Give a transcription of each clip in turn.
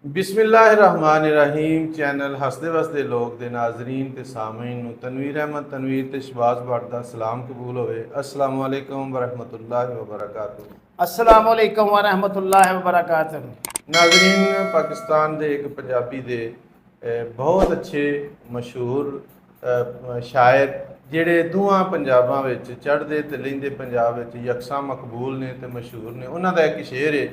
बिस्मिल्लाहिर्रहमानिर्रहीम। चैनल हसदे वसदे लोग दे नाजरीन ते सामीन नूं तनवीर अहमद तनवीर ते शबाज भट्ट दा सलाम कबूल होवे। अस्सलाम वालेकुम वरहमतुल्लाहि वबरकातुहू। अस्सलाम वालेकुम व रहमतुल्लाहि व बरकातहू। नाजरीन, पाकिस्तान दे एक पंजाबी दे बहुत अच्छे मशहूर शायर ਜਿਹੜੇ ਦੋਵਾਂ ਪੰਜਾਬਾਂ ਵਿੱਚ ਚੜ੍ਹਦੇ ਤੇ ਲਹਿੰਦੇ ਪੰਜਾਬ ਵਿੱਚ ਯਕਸਾਂ ਮਕਬੂਲ ਨੇ ਤੇ ਮਸ਼ਹੂਰ ਨੇ। ਉਹਨਾਂ ਦਾ ਇੱਕ ਸ਼ੇਰ ਹੈ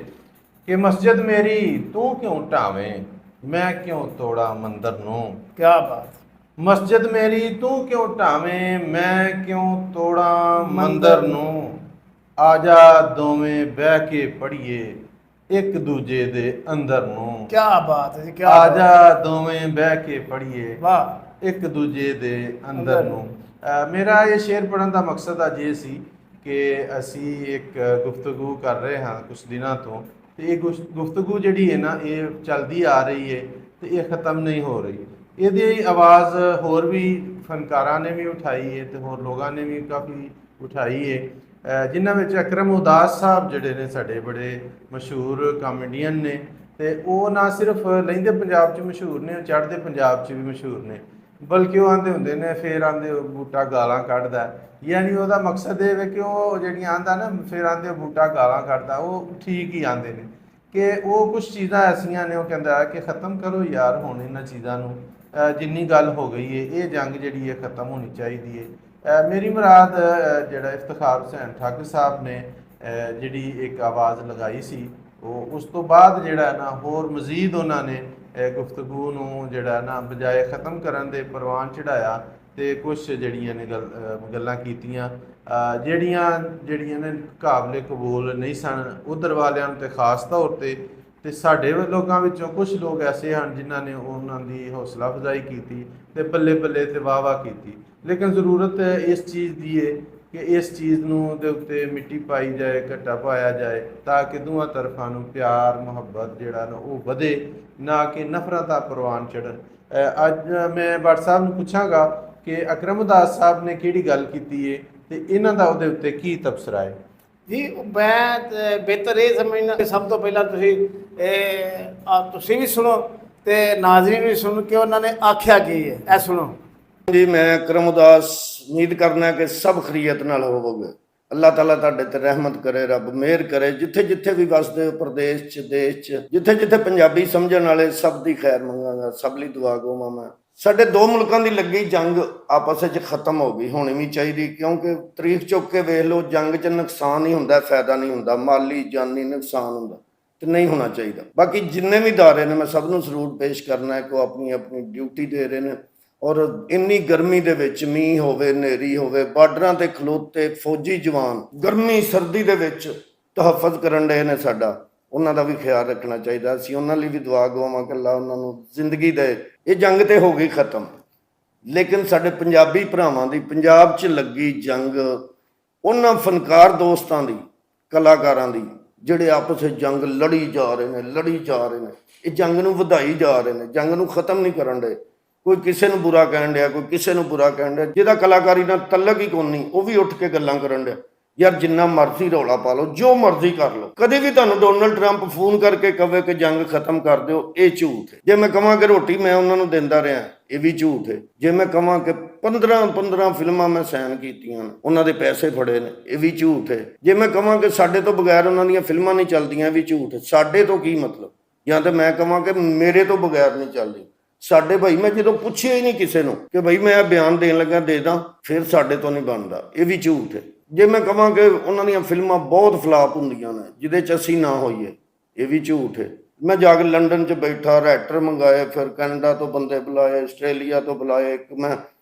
कि मस्जिद मेरी तू क्यों ढावें, मैं क्यों तोड़ा मंदिर नूं। क्या बात। मस्जिद मेरी तू क्यों ढावें, मैं क्यों तोड़ा मंदिर नूं। आजा दोवें बह के पढ़िए एक दूजे दे अंदर नूं। क्या बात है जी, क्या आजा दोवें बह के पढ़िए वाह। एक दूजे दे अंदर नूं। मेरा ये शेर पढ़न का मकसद अज ये सी कि असी एक गुफ्तगू कर रहे हाँ कुछ दिनों तो ਤੇ ਇਹ ਗੁਫ਼ਤਗੂ ਜਿਹੜੀ ਹੈ ਨਾ ਇਹ ਚੱਲਦੀ ਆ ਰਹੀ ਹੈ ਤੇ ਇਹ ਖਤਮ ਨਹੀਂ ਹੋ ਰਹੀ। ਇਹਦੀ ਆਵਾਜ਼ ਹੋਰ ਵੀ ਫਨਕਾਰਾਂ ਨੇ ਵੀ ਉਠਾਈ ਹੈ ਤੇ ਹੋਰ ਲੋਕਾਂ ਨੇ ਵੀ ਕਾਫੀ ਉਠਾਈ ਹੈ, ਜਿਨ੍ਹਾਂ ਵਿੱਚ ਅਕਰਮ ਉਦਾਸ ਸਾਹਿਬ ਜਿਹੜੇ ਨੇ ਸਾਡੇ ਬੜੇ ਮਸ਼ਹੂਰ ਕਾਮੇਡੀਅਨ ਨੇ ਤੇ ਉਹ ਨਾ ਸਿਰਫ ਲਹਿੰਦੇ ਪੰਜਾਬ 'ਚ ਮਸ਼ਹੂਰ ਨੇ, ਉਹ ਚੜ੍ਹਦੇ ਪੰਜਾਬ 'ਚ ਵੀ ਮਸ਼ਹੂਰ ਨੇ। ਬਲਕਿ ਉਹ ਆਂਦੇ ਹੁੰਦੇ ਨੇ ਫਿਰ ਆਂਦੇ ਬੂਟਾ ਗਾਲਾਂ ਕੱਢਦਾ, ਯਾਨੀ ਉਹਦਾ ਮਕਸਦ ਇਹ ਵੇ ਕਿ ਉਹ ਜਿਹੜੀਆਂ ਆਂਦਾ ਨਾ ਫਿਰ ਆਂਦੇ ਬੂਟਾ ਗਾਲਾਂ ਕੱਢਦਾ, ਉਹ ਠੀਕ ਹੀ ਆਂਦੇ ਨੇ ਕਿ ਉਹ ਕੁਛ ਚੀਜ਼ਾਂ ਐਸੀਆਂ ਨੇ ਉਹ ਕਹਿੰਦਾ ਕਿ ख़त्म ਕਰੋ ਯਾਰ ਹੁਣ ਇਹਨਾਂ ਚੀਜ਼ਾਂ ਨੂੰ, ਜਿੰਨੀ ਗੱਲ ਹੋ ਗਈ ਹੈ ਇਹ ਜੰਗ ਜਿਹੜੀ ਹੈ ख़त्म ਹੋਣੀ ਚਾਹੀਦੀ ਹੈ। ਮੇਰੀ ਮੁਰਾਦ ਜਿਹੜਾ ਇਫਤਖਾਰ ਹੁਸੈਨ ਠੱਗ ਸਾਹਿਬ ਨੇ ਜਿਹੜੀ ਇੱਕ ਆਵਾਜ਼ ਲਗਾਈ ਸੀ ਉਹ ਉਸ ਤੋਂ ਬਾਅਦ ਜਿਹੜਾ ਨਾ ਹੋਰ ਮਜ਼ੀਦ ਉਹਨਾਂ ਨੇ ਗੁਫ਼ਤਗੂ ਨੂੰ ਜਿਹੜਾ ਨਾ ਬਜਾਏ ख़त्म ਕਰਨ ਦੇ ਪ੍ਰਵਾਨ ਚੜਾਇਆ ਤੇ ਕੁਛ ਜਿਹੜੀਆਂ ਨੇ ਗੱਲਾਂ ਕੀਤੀਆਂ ਜਿਹੜੀਆਂ ਨੇ ਕਾਬਲੇ ਕਬੂਲ ਨਹੀਂ ਸਨ ਉਧਰ ਵਾਲਿਆਂ ਨੂੰ ਤੇ ਖਾਸ ਤੌਰ ਤੇ ਸਾਡੇ ਲੋਕਾਂ ਵਿੱਚੋਂ ਕੁਝ ਲੋਕ ਐਸੇ ਹਨ ਜਿਨ੍ਹਾਂ ਨੇ ਉਹਨਾਂ ਦੀ ਹੌਸਲਾ ਅਫਜ਼ਾਈ ਕੀਤੀ ਤੇ ਬੱਲੇ ਬੱਲੇ ਤੇ ਵਾਹ ਵਾਹ ਕੀਤੀ। ਲੇਕਿਨ ਜ਼ਰੂਰਤ ਇਸ ਚੀਜ਼ ਦੀ ਹੈ ਕਿ ਇਸ ਚੀਜ਼ ਨੂੰ ਦੇ ਉੱਤੇ ਮਿੱਟੀ ਪਾਈ ਜਾਏ, ਘੱਟਾ ਪਾਇਆ ਜਾਏ ਤਾਂ ਕਿ ਦੋਵਾਂ ਤਰਫਾਂ ਨੂੰ ਪਿਆਰ ਮੁਹੱਬਤ ਜਿਹੜਾ ਨਾ ਉਹ ਵਧੇ, ਨਾ ਕਿ ਨਫ਼ਰਤ ਦਾ ਪ੍ਰਵਾਨ ਚੜ੍ਹਨ। ਅੱਜ ਮੈਂ ਭੱਟ ਸਾਹਿਬ ਨੂੰ ਪੁੱਛਾਂਗਾ ਕਿ ਅਕਰਮ ਉਦਾਸ ਸਾਹਿਬ ਨੇ ਕਿਹੜੀ ਗੱਲ ਕੀਤੀ ਹੈ ਤੇ ਇਹਨਾਂ ਦਾ ਉਹਦੇ ਉੱਤੇ ਕੀ ਤਬਸਰਾ ਹੈ। ਜੀ ਮੈਂ ਬਿਹਤਰ ਇਹ ਸਮਝਣਾ ਕਿ ਸਭ ਤੋਂ ਪਹਿਲਾਂ ਤੁਸੀਂ ਵੀ ਸੁਣੋ ਤੇ ਨਾਜ਼ਰੀਨ ਵੀ ਸੁਣ ਕੇ ਉਹਨਾਂ ਨੇ ਆਖਿਆ ਕੀ ਹੈ, ਇਹ ਸੁਣੋ जी। मैं करम उदास उम्मीद करना कि सब खरीयत नाल होवोगे। अल्लाह ताला तुहाडे ते रहमत करे, रब मेहर करे। जिथे जिथे भी वसदे हो प्रदेश च देश च जिथे जिथे पंजाबी समझण वाले सब दी खैर मंगांगा, सब लई दुआ करूंगा मैं। साडे दो मुल्कां दी लगी जंग आपस विच खत्म हो गई, होनी भी चाहिए क्योंकि तरीक चुक के वेख लो जंग च नुकसान ही हुंदा, फायदा नहीं हुंदा, माली जानी नुकसान हुंदा ते नहीं होना चाहिए। बाकी जिन्ने भी इदारे ने मैं सब नूं सलूट पेश करना है कि अपनी अपनी ड्यूटी दे रहे हैं और इन्नी गर्मी दे विच मींह होवे हनेरी होवे बार्डरां ते खलोते फौजी जवान गर्मी सर्दी दे विच तहफ़्फ़ुज़ करन डे ने साडा, उन्हां दा भी ख्याल रखना चाहिए। असीं उन्हां लई भी दुआ गवावां कि अल्लाह उन्हां नूं जिंदगी दे। ये जंग ते हो गई खत्म, लेकिन साडे पंजाबी भरावां दी पंजाब च लगी जंग उन्हां फनकार दोस्तां दी कलाकारां दी ਜਿਹੜੇ आपस ਵਿੱਚ जंग लड़ी जा रहे ने ਇਹ जंग ਨੂੰ ਵਧਾਈ ਜਾ ਰਹੇ ਨੇ, जंग ਨੂੰ ਖਤਮ ਨਹੀਂ ਕਰਨ ਦੇ। ਕੋਈ ਕਿਸੇ ਨੂੰ ਬੁਰਾ ਕਹਿਣ ਡਿਆ, ਕੋਈ ਕਿਸੇ ਨੂੰ ਬੁਰਾ ਕਹਿਣ ਡਿਆ, ਜਿਹਦਾ ਕਲਾਕਾਰੀ ਨਾਲ ਤਲਕ ਹੀ ਕੋਈ ਨਹੀਂ ਉਹ ਵੀ ਉੱਠ ਕੇ ਗੱਲਾਂ ਕਰਨ ਡਿਆ। ਯਾਰ ਜਿੰਨਾ ਮਰਜ਼ੀ ਰੌਲਾ ਪਾ ਲਓ, ਜੋ ਮਰਜ਼ੀ ਕਰ ਲਓ, ਕਦੇ ਵੀ ਤੁਹਾਨੂੰ ਡੋਨਲਡ ਟਰੰਪ ਫੋਨ ਕਰਕੇ ਕਹੇ ਕਿ ਜੰਗ ਖਤਮ ਕਰ ਦਿਓ, ਇਹ ਝੂਠ ਹੈ। ਜੇ ਮੈਂ ਕਹਾਂ ਕਿ ਰੋਟੀ ਮੈਂ ਉਹਨਾਂ ਨੂੰ ਦਿੰਦਾ ਰਿਹਾ, ਇਹ ਵੀ ਝੂਠ ਹੈ। ਜੇ ਮੈਂ ਕਹਾਂ ਕਿ 15 ਫਿਲਮਾਂ ਮੈਂ ਸਾਈਨ ਕੀਤੀਆਂ, ਉਹਨਾਂ ਦੇ ਪੈਸੇ ਫੜੇ ਨੇ, ਇਹ ਵੀ ਝੂਠ ਹੈ। ਜੇ ਮੈਂ ਕਹਾਂ ਕਿ ਸਾਡੇ ਤੋਂ ਬਗੈਰ ਉਹਨਾਂ ਦੀਆਂ ਫਿਲਮਾਂ ਨਹੀਂ ਚੱਲਦੀਆਂ, ਇਹ ਵੀ ਝੂਠ ਹੈ। ਸਾਡੇ ਤੋਂ ਕੀ ਮਤਲਬ? ਜਾਂ ਤਾਂ ਮੈਂ ਕਹਾਂ ਕਿ ਮੇਰੇ ਤੋਂ ਬਗੈਰ ਨਹੀਂ ਚੱਲਦੀ। ਸਾਡੇ ਭਾਈ ਮੈਂ ਜਦੋਂ ਪੁੱਛਿਆ ਹੀ ਨਹੀਂ ਕਿਸੇ ਨੂੰ ਕਿ ਭਾਈ ਮੈਂ ਬਿਆਨ ਦੇਣ ਲੱਗਾ ਦੇ ਦਾਂ, ਫਿਰ ਸਾਡੇ ਤੋਂ ਨਹੀਂ ਬਣਦਾ, ਇਹ ਵੀ ਝੂਠ ਹੈ। ਜੇ ਮੈਂ ਕਹਾਂ ਕਿ ਉਹਨਾਂ ਦੀਆਂ ਫਿਲਮਾਂ ਬਹੁਤ ਫਲਾਪ ਹੁੰਦੀਆਂ ਨੇ ਜਿਹਦੇ 'ਚ ਅਸੀਂ ਨਾ ਹੋਈਏ, ਇਹ ਵੀ ਝੂਠ ਹੈ। ਮੈਂ ਜਾ ਕੇ ਲੰਡਨ 'ਚ ਬੈਠਾ, ਰਾਈਟਰ ਮੰਗਾਏ, ਫਿਰ ਕੈਨੇਡਾ ਤੋਂ ਬੰਦੇ ਬੁਲਾਏ, ਆਸਟ੍ਰੇਲੀਆ ਤੋਂ ਬੁਲਾਏ, ਇੱਕ ਮੈਂ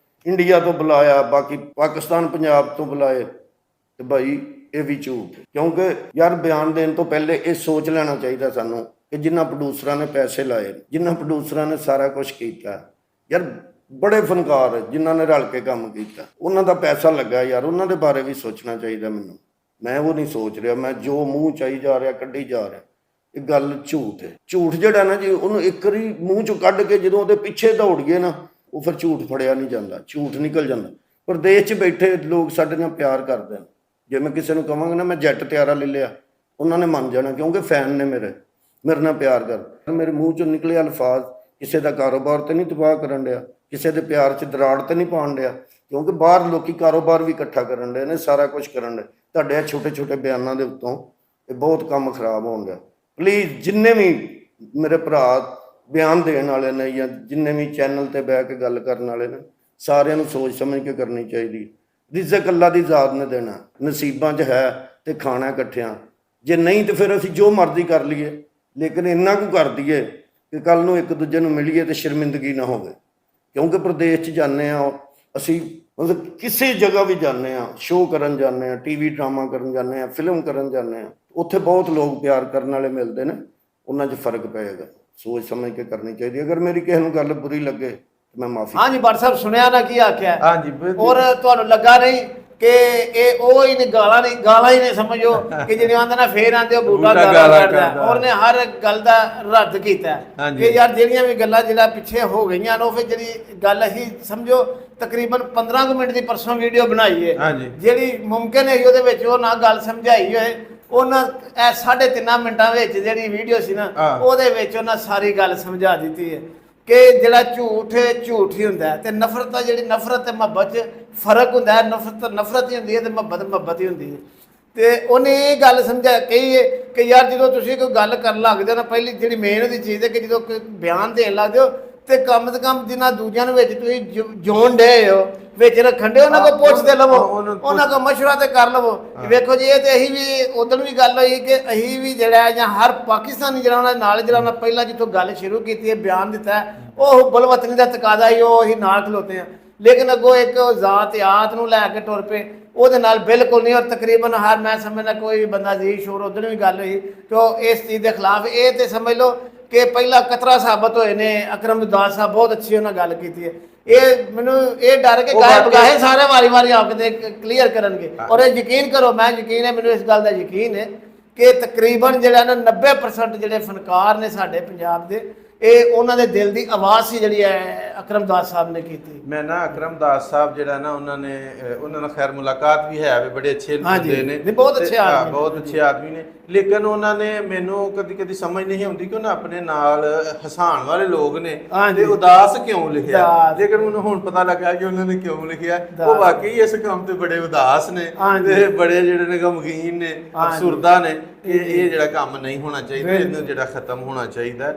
ਇੰਡੀਆ ਤੋਂ ਬੁਲਾਇਆ, ਬਾਕੀ ਪਾਕਿਸਤਾਨ ਪੰਜਾਬ ਤੋਂ ਬੁਲਾਏ, ਤੇ ਭਾਈ ਇਹ ਵੀ ਝੂਠ ਹੈ। ਕਿਉਂਕਿ ਯਾਰ ਬਿਆਨ ਦੇਣ ਤੋਂ ਪਹਿਲੇ ਇਹ ਸੋਚ ਲੈਣਾ ਚਾਹੀਦਾ ਸਾਨੂੰ ਕਿ ਜਿਨ੍ਹਾਂ ਪ੍ਰੋਡਿਊਸਰਾਂ ਨੇ ਪੈਸੇ ਲਾਏ, ਜਿਨ੍ਹਾਂ ਪ੍ਰੋਡਿਊਸਰਾਂ ਨੇ ਸਾਰਾ ਕੁਝ ਕੀਤਾ, ਯਾਰ ਬੜੇ ਫਨਕਾਰ ਜਿਨ੍ਹਾਂ ਨੇ ਰਲ ਕੇ ਕੰਮ ਕੀਤਾ, ਉਹਨਾਂ ਦਾ ਪੈਸਾ ਲੱਗਾ, ਯਾਰ ਉਹਨਾਂ ਦੇ ਬਾਰੇ ਵੀ ਸੋਚਣਾ ਚਾਹੀਦਾ ਮੈਨੂੰ। ਮੈਂ ਉਹ ਨਹੀਂ ਸੋਚ ਰਿਹਾ, ਮੈਂ ਜੋ ਮੂੰਹ ਚਾਹੀ ਜਾ ਰਿਹਾ ਕੱਢੀ ਜਾ ਰਿਹਾ। ਇਹ ਗੱਲ ਝੂਠ ਹੈ। ਝੂਠ ਜਿਹੜਾ ਨਾ ਜੀ ਉਹਨੂੰ ਇੱਕ ਵਾਰੀ ਮੂੰਹ ਚੋਂ ਕੱਢ ਕੇ ਜਦੋਂ ਉਹਦੇ ਪਿੱਛੇ ਦੌੜ ਗਏ ਨਾ, ਉਹ ਫਿਰ ਝੂਠ ਫੜਿਆ ਨਹੀਂ ਜਾਂਦਾ, ਝੂਠ ਨਿਕਲ ਜਾਂਦਾ। ਪ੍ਰਦੇਸ਼ 'ਚ ਬੈਠੇ ਲੋਕ ਸਾਡੇ ਨਾਲ ਪਿਆਰ ਕਰਦੇ ਨੇ। ਜੇ ਮੈਂ ਕਿਸੇ ਨੂੰ ਕਹਾਂਗਾ ਨਾ ਮੈਂ ਜੈਟ ਤਿਆਰਾ ਲੈ ਲਿਆ, ਉਹਨਾਂ ਨੇ ਮੰਨ ਜਾਣਾ ਕਿਉਂਕਿ ਫੈਨ ਨੇ ਮੇਰੇ। ਮੇਰੇ ਨਾਲ ਪਿਆਰ ਕਰ। ਮੇਰੇ ਮੂੰਹ ਚੋਂ ਨਿਕਲੇ ਅਲਫਾਜ਼ ਕਿਸੇ ਦਾ ਕਾਰੋਬਾਰ ਤੇ ਨਹੀਂ ਤਬਾਹ ਕਰਨ ਡਿਆ, ਕਿਸੇ ਦੇ ਪਿਆਰ 'ਚ ਦਰਾੜ ਤੇ ਨਹੀਂ ਪਾਉਣ ਡਿਆ, ਕਿਉਂਕਿ ਬਾਹਰ ਲੋਕੀ ਕਾਰੋਬਾਰ ਵੀ ਇਕੱਠਾ ਕਰਨ ਡਏ ਨੇ, ਸਾਰਾ ਕੁਝ ਕਰਨ ਡਏ। ਤੁਹਾਡੇ ਇਹ ਛੋਟੇ ਛੋਟੇ ਬਿਆਨਾਂ ਦੇ ਉੱਤੋਂ ਇਹ ਬਹੁਤ ਕੰਮ ਖਰਾਬ ਹੋਣ ਡਿਆ। ਪਲੀਜ਼ ਜਿੰਨੇ ਵੀ ਮੇਰੇ ਭਰਾ ਬਿਆਨ ਦੇਣ ਵਾਲੇ ਨੇ ਜਾਂ ਜਿੰਨੇ ਵੀ ਚੈਨਲ ਤੇ ਬਹਿ ਕੇ ਗੱਲ ਕਰਨ ਵਾਲੇ ਨੇ, ਸਾਰਿਆਂ ਨੂੰ ਸੋਚ ਸਮਝ ਕੇ ਕਰਨੀ ਚਾਹੀਦੀ। ਰਿਜ਼ਕ ਅੱਲਾ ਦੀ ਜ਼ਾਤ ਨੇ ਦੇਣਾ, ਨਸੀਬਾਂ 'ਚ ਹੈ ਤੇ ਖਾਣਾ ਇਕੱਠਿਆਂ, ਜੇ ਨਹੀਂ ਤੇ ਫਿਰ ਅਸੀਂ ਜੋ ਮਰਜ਼ੀ ਕਰ ਲਈਏ, ਲੇਕਿਨ ਇੰਨਾ ਕੁ ਕਰ ਦਈਏ ਕਿ ਕੱਲ ਨੂੰ ਇੱਕ ਦੂਜੇ ਨੂੰ ਮਿਲੀਏ ਤੇ ਸ਼ਰਮਿੰਦਗੀ ਨਾ ਹੋਵੇ। ਕਿਉਂਕਿ ਪ੍ਰਦੇਸ਼ 'ਚ ਜਾਂਦੇ ਹਾਂ ਅਸੀਂ, ਮਤਲਬ ਕਿਸੇ ਜਗ੍ਹਾ ਵੀ ਜਾਂਦੇ ਹਾਂ, ਸ਼ੋਅ ਕਰਨ ਜਾਂਦੇ ਹਾਂ, ਟੀਵੀ ਡਰਾਮਾ ਕਰਨ ਜਾਂਦੇ ਹਾਂ, ਫਿਲਮ ਕਰਨ ਜਾਂਦੇ ਹਾਂ, ਉੱਥੇ ਬਹੁਤ ਲੋਕ ਪਿਆਰ ਕਰਨ ਵਾਲੇ ਮਿਲਦੇ ਨੇ, ਉਹਨਾਂ 'ਚ ਫਰਕ ਪਏਗਾ। ਸੋਚ ਸਮਝ ਕੇ ਕਰਨੀ ਚਾਹੀਦੀ। ਅਗਰ ਮੇਰੀ ਕਿਸੇ ਨੂੰ ਗੱਲ ਬੁਰੀ ਲੱਗੇ ਤਾਂ ਮੈਂ ਮਾਫੀ। ਹਾਂਜੀ ਭੱਟ ਸਾਹਿਬ, ਸੁਣਿਆ ਨਾ ਕੀ ਆਖਿਆ? ਹਾਂਜੀ ਔਰ ਤੁਹਾਨੂੰ ਲੱਗਾ ਨਹੀਂ ਕਿ ਇਹ ਉਹ ਹੀ ਨੇ, ਗਾਲਾਂ ਹੀ ਨੇ, ਸਮਝੋ ਕਿ ਜਿਹੜੇ ਆਂਦੇ ਨਾ ਫੇਰ ਆਂਦੇ ਉਹ ਬੂਟਾ ਗਾਲਾਂ ਕੱਢਦਾ। ਔਰ ਨੇ ਹਰ ਗੱਲ ਦਾ ਰੱਦ ਕੀਤਾ ਕਿ ਯਾਰ ਜਿਹੜੀਆਂ ਵੀ ਗੱਲਾਂ ਜਿਹੜਾ ਪਿੱਛੇ ਹੋ ਗਈਆਂ ਨੇ, ਉਹ ਫਿਰ ਜਿਹੜੀ ਗੱਲ ਅਸੀਂ ਸਮਝੋ ਤਕਰੀਬਨ 15 ਕੁ ਮਿੰਟ ਦੀ ਪਰਸੋਂ ਵੀਡੀਓ ਬਣਾਈ ਹੈ, ਜਿਹੜੀ ਮੁਮਕਿਨ ਹੈ ਉਹਦੇ ਵਿੱਚ ਉਹ ਨਾ ਗੱਲ ਸਮਝਾਈ ਹੋਏ। ਉਹਨਾਂ ਇਹ 3.5 ਮਿੰਟਾਂ ਵਿੱਚ ਜਿਹੜੀ ਵੀਡੀਓ ਸੀ ਨਾ, ਉਹਦੇ ਵਿੱਚ ਉਹਨਾਂ ਸਾਰੀ ਗੱਲ ਸਮਝਾ ਦਿੱਤੀ ਹੈ ਕਿ ਜਿਹੜਾ ਝੂਠ ਹੀ ਹੁੰਦਾ ਤੇ ਨਫ਼ਰਤ ਆ, ਜਿਹੜੀ ਨਫ਼ਰਤ ਤੇ ਮੁਹੱਬਤ 'ਚ ਫਰਕ ਹੁੰਦਾ ਹੈ। ਨਫ਼ਰਤ ਹੀ ਹੁੰਦੀ ਹੈ ਤੇ ਮੁਹੱਬਤ ਹੀ ਹੁੰਦੀ ਹੈ। ਤੇ ਉਹਨੇ ਇਹ ਗੱਲ ਸਮਝਾ ਕਹੀ ਹੈ ਕਿ ਯਾਰ ਜਦੋਂ ਤੁਸੀਂ ਕੋਈ ਗੱਲ ਕਰਨ ਲੱਗਦੇ ਹੋ ਨਾ, ਪਹਿਲੀ ਜਿਹੜੀ ਮੇਨ ਦੀ ਚੀਜ਼ ਹੈ ਕਿ ਜਦੋਂ ਕੋਈ ਬਿਆਨ ਦੇਣ ਲੱਗਦੇ ਹੋ ਤੇ ਕਮ ਸੇ ਕਮ ਜਿਨ੍ਹਾਂ ਦੂਜਿਆਂ ਨੂੰ ਵਿੱਚ ਤੁਸੀਂ ਜੋਣ ਡਏ ਹੋ, ਵਿੱਚ ਰੱਖਣ ਦੇ, ਉਹਨਾਂ ਕੋਲ ਪੁੱਛਦੇ ਲਵੋ, ਉਹਨਾਂ ਕੋਲ ਮਸ਼ਵਰਾ ਤੇ ਕਰ ਲਵੋ। ਵੇਖੋ ਜੀ, ਇਹ ਤੇ ਅਸੀਂ ਵੀ ਉਦੋਂ ਵੀ ਗੱਲ ਹੋਈ ਕਿ ਅਸੀਂ ਵੀ ਜਿਹੜਾ ਜਾਂ ਹਰ ਪਾਕਿਸਤਾਨੀ ਜਿਹੜਾ ਉਹਨਾਂ ਨਾਲ ਜਿਹੜਾ ਉਹਨਾਂ ਪਹਿਲਾਂ ਜਿੱਥੋਂ ਗੱਲ ਸ਼ੁਰੂ ਕੀਤੀ ਹੈ, ਬਿਆਨ ਦਿੱਤਾ, ਉਹ ਬਲਵਤਨੀ ਦਾ ਤਕਾਦਾ ਹੀ ਉਹ ਅਸੀਂ ਨਾਲ ਖਲੋਤੇ ਹਾਂ। ਲੇਕਿਨ ਅੱਗੋਂ ਇੱਕ ਜ਼ਾਤਿਆਤ ਨੂੰ ਲੈ ਕੇ ਟੁਰ ਪਏ, ਉਹਦੇ ਨਾਲ ਬਿਲਕੁਲ ਨਹੀਂ। ਔਰ ਤਕਰੀਬਨ ਹਰ ਮੈਂ ਸਮਝਦਾ ਕੋਈ ਵੀ ਬੰਦਾ ਜੀ ਸ਼ੋਰ ਉਦੋਂ ਵੀ ਗੱਲ ਹੋਈ ਕਿ ਉਹ ਇਸ ਚੀਜ਼ ਦੇ ਖਿਲਾਫ। ਇਹ ਤੇ ਸਮਝ ਲਓ ਕਿ ਪਹਿਲਾ ਕਤਰਾ ਸਾਬਤ ਹੋਏ ਨੇ। ਅਕਰਮ ਉਦਾਸ ਸਾਹਿਬ ਬਹੁਤ ਅੱਛੀ ਉਹਨਾਂ ਗੱਲ ਕੀਤੀ ਹੈ। ਇਹ ਮੈਨੂੰ ਇਹ ਡਰ ਕੇ ਗਾਇਬ ਗਾਹੇ ਸਾਰੇ ਵਾਰੀ ਆ ਕੇ ਕਲੀਅਰ ਕਰਨਗੇ। ਔਰ ਇਹ ਯਕੀਨ ਕਰੋ, ਮੈਂ ਯਕੀਨ ਹੈ, ਮੈਨੂੰ ਇਸ ਗੱਲ ਦਾ ਯਕੀਨ ਹੈ ਕਿ ਤਕਰੀਬਨ ਜਿਹੜਾ ਨਾ 90% ਜਿਹੜੇ ਫਨਕਾਰ ਨੇ ਸਾਡੇ ਪੰਜਾਬ ਦੇ, ਇਹ ਉਹਨਾਂ ਦੇ ਦਿਲ ਦੀ ਆਵਾਜ਼ ਸੀ ਜਿਹੜੀ ਹੈ ਅਕਰਮ ਦਾਸ ਸਾਹਿਬ ਨੇ ਕੀਤੀ। ਮੈਂ ਨਾ ਅਕਰਮ ਦਾਸ ਸਾਹਿਬ ਜਿਹੜਾ ਨਾ ਉਹਨਾਂ ਨਾਲ ਖੈਰ ਮੁਲਾਕਾਤ ਵੀ ਹੈ, ਬੜੇ ਅੱਛੇ ਬੰਦੇ ਨੇ, ਬਹੁਤ ਅੱਛੇ ਆਦਮੀ, ਬਹੁਤ ਅੱਛੇ ਆਦਮੀ ਨੇ। ਲੇਕਿਨ ਉਹਨਾਂ ਨੇ ਮੈਨੂੰ ਕਦੀ ਸਮਝ ਨਹੀਂ ਆਉਂਦੀ ਕਿ ਉਹਨਾਂ ਆਪਣੇ ਨਾਲ ਹਸਾਉਣ ਵਾਲੇ ਲੋਕ ਨੇ ਤੇ ਉਦਾਸ ਕਿਉਂ ਲਿਖਿਆ। ਜੇਕਰ ਮੈਨੂੰ ਹੁਣ ਪਤਾ ਲੱਗਾ ਕਿ ਉਹਨਾਂ ਨੇ ਕਿਉਂ ਲਿਖਿਆ, ਉਹ ਵਾਕਈ ਇਸ ਕੰਮ ਤੇ ਬੜੇ ਉਦਾਸ ਨੇ ਤੇ ਬੜੇ ਜਿਹੜੇ ਨੇ ਗਮਗੀਨ ਨੇ, ਅਫਸੁਰਦਾ ਨੇ ਕਿ ਇਹ ਜਿਹੜਾ ਕੰਮ ਨਹੀਂ ਹੋਣਾ ਚਾਹੀਦਾ, ਇਹਨੂੰ ਜਿਹੜਾ ਖਤਮ ਹੋਣਾ ਚਾਹੀਦਾ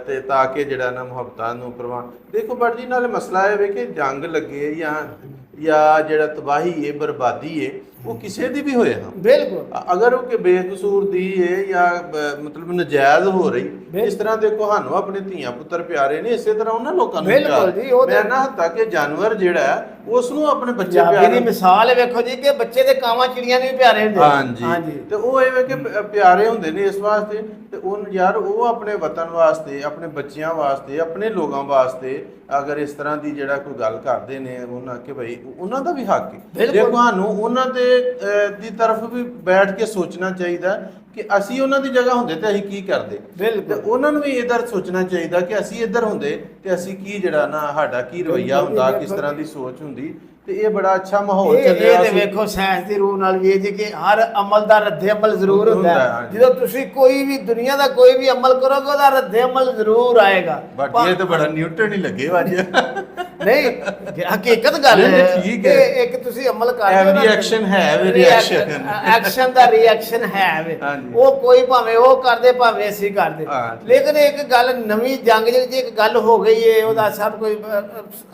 ਤੇ ਤਾਂ ਕਿ ਜਿਹੜਾ ਨਾ ਮੁਹੱਬਤਾਂ ਨੂੰ ਪ੍ਰਵਾਨ। ਦੇਖੋ ਭੱਟ ਜੀ, ਨਾਲ ਮਸਲਾ ਇਹ ਵੇ ਕਿ ਜੰਗ ਲੱਗੇ ਜਾਂ ਜਿਹੜਾ ਤਬਾਹੀ ਹੈ, ਬਰਬਾਦੀ ਹੈ, ਉਹ ਕਿਸੇ ਦੀ ਵੀ ਹੋਏ ਹਾਂ, ਬਿਲਕੁਲ, ਅਗਰ ਉਹ ਕਿ ਬੇਕਸੂਰ ਦੀ ਹੈ ਜਾਂ ਮਤਲਬ ਨਜਾਇਜ਼ ਹੋ ਰਹੀ, ਇਸ ਤਰ੍ਹਾਂ ਦੇ ਤੁਹਾਨੂੰ ਆਪਣੇ ਧੀਆਂ ਪੁੱਤਰ ਪਿਆਰੇ ਨੇ, ਇਸੇ ਤਰ੍ਹਾਂ ਉਹਨਾਂ ਲੋਕਾਂ ਨੂੰ ਮੈਂ ਨਾ ਹੱਤਾ ਕਿ ਜਾਨਵਰ ਜਿਹੜਾ ਉਸ ਨੂੰ ਆਪਣੇ ਬੱਚੇ ਪਿਆਰੇ ਦੀ ਮਿਸਾਲ ਹੈ। ਵੇਖੋ ਜੀ ਕਿ ਬੱਚੇ ਦੇ ਕਾਵਾਂ ਚਿੜੀਆਂ ਨੂੰ ਵੀ ਪਿਆਰੇ ਹੁੰਦੇ। ਹਾਂਜੀ, ਤੇ ਉਹ ਇਹ ਵੇ ਕਿ ਪਿਆਰੇ ਹੁੰਦੇ ਨੇ ਇਸ ਵਾਸਤੇ। ਤੇ ਉਹ ਯਾਰ ਉਹ ਆਪਣੇ ਵਤਨ ਵਾਸਤੇ, ਆਪਣੇ ਬੱਚਿਆਂ ਵਾਸਤੇ, ਆਪਣੇ ਲੋਕਾਂ ਵਾਸਤੇ ਅਗਰ ਇਸ ਤਰ੍ਹਾਂ ਦੀ ਜਿਹੜਾ ਕੋਈ ਗੱਲ ਕਰਦੇ ਨੇ ਉਹਨਾਂ ਕਿ ਭਾਈ ਉਹਨਾਂ ਦਾ ਵੀ ਹੱਕ ਹੈ। ਜੇ ਤੁਹਾਨੂੰ ਉਹਨਾਂ ਦੀ ਤਰਫ ਵੀ ਬੈਠ ਕੇ ਸੋਚਣਾ ਚਾਹੀਦਾ ਕਿ ਅਸੀਂ ਉਹਨਾਂ ਦੀ ਜਗ੍ਹਾ ਹੁੰਦੇ ਤੇ ਅਸੀਂ ਕੀ ਕਰਦੇ। ਤੇ ਉਹਨਾਂ ਨੂੰ ਵੀ ਇਧਰ ਸੋਚਣਾ ਚਾਹੀਦਾ ਕਿ ਅਸੀਂ ਇੱਧਰ ਹੁੰਦੇ ਤੇ ਅਸੀਂ ਕੀ ਜਿਹੜਾ ਨਾ ਸਾਡਾ ਕੀ ਰਵੱਈਆ ਹੁੰਦਾ, ਕਿਸ ਤਰ੍ਹਾਂ ਦੀ ਸੋਚ ਹੁੰਦੀ। ਤੇ ਇਹ ਬੜਾ ਅੱਛਾ ਮਾਹੌਲ ਚੱਲਿਆ। ਇਹ ਤੇ ਵੇਖੋ ਸਾਇੰਸ ਦੀ ਰੂਹ ਨਾਲ ਵੀ ਇਹ ਜੀ ਕਿ ਹਰ ਅਮਲ ਦਾ ਰੱਦੇ ਅਮਲ ਜ਼ਰੂਰ ਹੁੰਦਾ ਹੈ। ਜਦੋਂ ਤੁਸੀਂ ਕੋਈ ਵੀ ਦੁਨੀਆ ਦਾ ਕੋਈ ਵੀ ਅਮਲ ਕਰੋਗੇ, ਉਹਦਾ ਰੱਦੇ ਅਮਲ ਜ਼ਰੂਰ ਆਏਗਾ। ਬਟ ਇਹ ਤਾਂ ਬੜਾ ਨਿਊਟਨ ਹੀ ਲੱਗੇ ਵਾਜੀ। ਨਹੀਂ, ਹਕੀਕਤ ਗੱਲ ਹੈ ਕਿ ਇੱਕ ਤੁਸੀਂ ਅਮਲ ਕਰਦੇ ਹੋ, ਰਿਐਕਸ਼ਨ ਹੈ ਵੇ, ਰਿਐਕਸ਼ਨ ਐਕਸ਼ਨ ਦਾ ਰਿਐਕਸ਼ਨ ਹੈ ਵੇ। ਉਹ ਕੋਈ ਭਾਵੇਂ ਉਹ ਕਰਦੇ ਭਾਵੇਂ ਅਸੀਂ ਕਰਦੇ। ਲੇਕਿਨ ਇੱਕ ਗੱਲ ਨਵੀਂ ਜੰਗ ਜਿਹੜੀ ਇੱਕ ਗੱਲ ਹੋ ਗਈ ਹੈ, ਉਹਦਾ ਸਭ ਕੋਈ